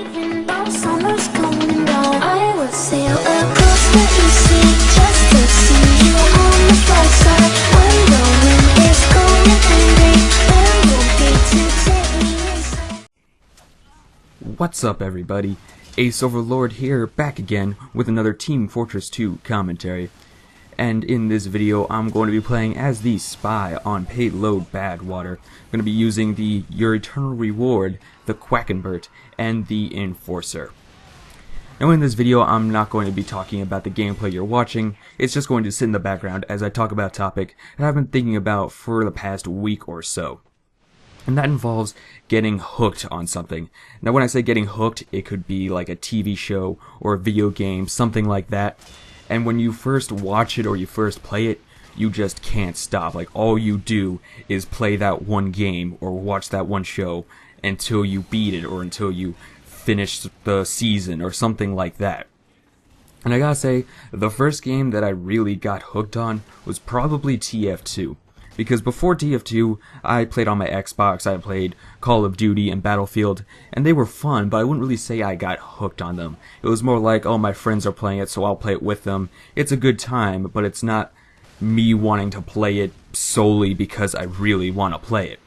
even though summer's coming down. I would sail across the sea just to see you on the far side. When the wind is cold and angry, there will be to take me inside. What's up, everybody? Ace Overlord here, back again with another Team Fortress 2 commentary. And in this video, I'm going to be playing as the Spy on Payload Badwater. I'm going to be using the Your Eternal Reward, the Quackenbert, and the Enforcer. Now in this video, I'm not going to be talking about the gameplay you're watching. It's just going to sit in the background as I talk about a topic that I've been thinking about for the past week or so. And that involves getting hooked on something. Now when I say getting hooked, it could be like a TV show or a video game, something like that. And when you first watch it or you first play it, you just can't stop. Like, all you do is play that one game or watch that one show until you beat it or until you finish the season or something like that. And I gotta say, the first game that I really got hooked on was probably TF2. Because before TF2, I played on my Xbox, I played Call of Duty and Battlefield, and they were fun, but I wouldn't really say I got hooked on them. It was more like, oh, my friends are playing it, so I'll play it with them. It's a good time, but it's not me wanting to play it solely because I really want to play it.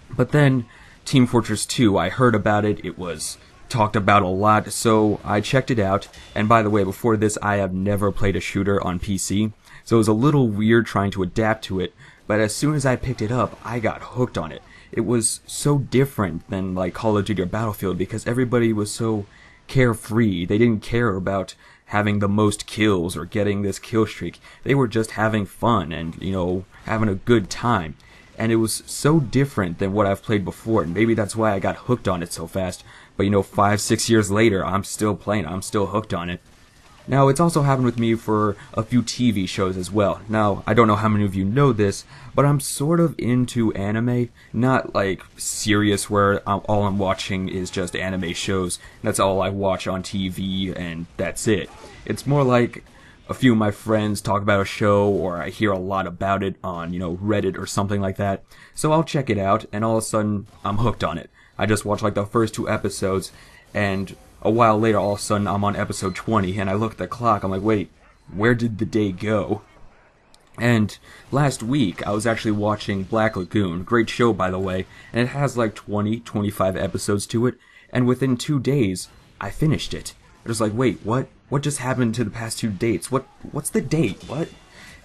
But then, Team Fortress 2, I heard about it, it was talked about a lot, so I checked it out. And by the way, before this, I have never played a shooter on PC, so it was a little weird trying to adapt to it. But as soon as I picked it up, I got hooked on it. It was so different than like Call of Duty or Battlefield because everybody was so carefree. They didn't care about having the most kills or getting this kill streak. They were just having fun and, you know, having a good time. And it was so different than what I've played before. And maybe that's why I got hooked on it so fast. But, you know, 5-6 years later, I'm still playing. I'm still hooked on it. Now, it's also happened with me for a few TV shows as well. Now, I don't know how many of you know this, but I'm sort of into anime. Not like serious where all I'm watching is just anime shows. That's all I watch on TV and that's it. It's more like a few of my friends talk about a show or I hear a lot about it on, you know, Reddit or something like that. So I'll check it out and all of a sudden I'm hooked on it. I just watch like the first 2 episodes and a while later, all of a sudden, I'm on episode 20, and I look at the clock, I'm like, wait, where did the day go? And last week, I was actually watching Black Lagoon, great show, by the way, and it has like 20-25 episodes to it, and within 2 days, I finished it. I was like, wait, what? What just happened to the past 2 dates? What's the date? What?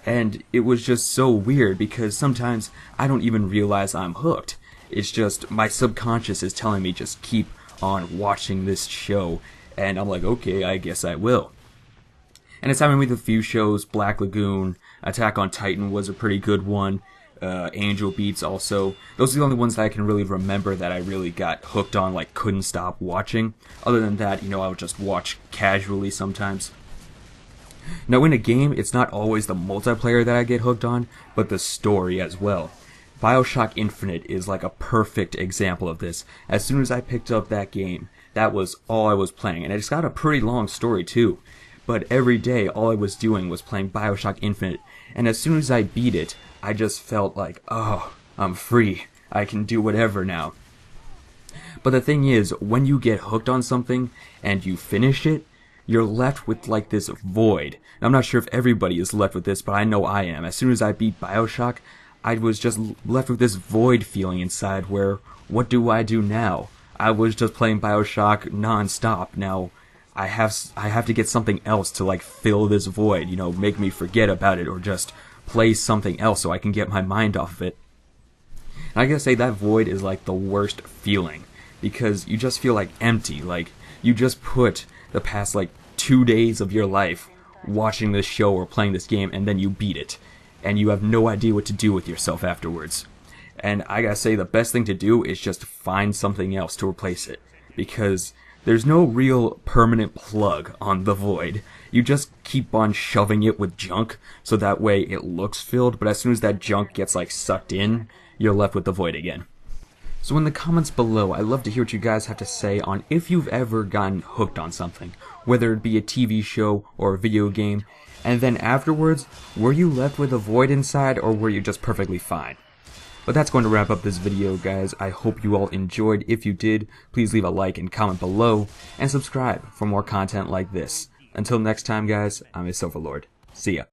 And it was just so weird, because sometimes I don't even realize I'm hooked. It's just, my subconscious is telling me just keep on watching this show, and I'm like, okay, I guess I will. And it's happened with a few shows. Black Lagoon, Attack on Titan was a pretty good one, Angel Beats also. Those are the only ones that I can really remember that I really got hooked on, like couldn't stop watching. Other than that, you know, I would just watch casually sometimes. Now in a game, it's not always the multiplayer that I get hooked on, but the story as well. BioShock Infinite is like a perfect example of this. As soon as I picked up that game, that was all I was playing. And it's got a pretty long story too. But every day, all I was doing was playing BioShock Infinite. And as soon as I beat it, I just felt like, oh, I'm free. I can do whatever now. But the thing is, when you get hooked on something and you finish it, you're left with like this void. And I'm not sure if everybody is left with this, but I know I am. As soon as I beat BioShock, I was just left with this void feeling inside where, what do I do now? I was just playing BioShock non-stop. Now, I have to get something else to like fill this void, you know, make me forget about it or just play something else so I can get my mind off of it. And I gotta say that void is like the worst feeling because you just feel like empty, like you just put the past like 2 days of your life watching this show or playing this game and then you beat it. And you have no idea what to do with yourself afterwards. And I gotta say, the best thing to do is just find something else to replace it. Because there's no real permanent plug on the void. You just keep on shoving it with junk, so that way it looks filled, but as soon as that junk gets like sucked in, you're left with the void again. So in the comments below, I'd love to hear what you guys have to say on if you've ever gotten hooked on something. Whether it be a TV show or a video game. And then afterwards, were you left with a void inside or were you just perfectly fine? But that's going to wrap up this video, guys. I hope you all enjoyed. If you did, please leave a like and comment below, and subscribe for more content like this. Until next time, guys, I'm a Overlord. See ya.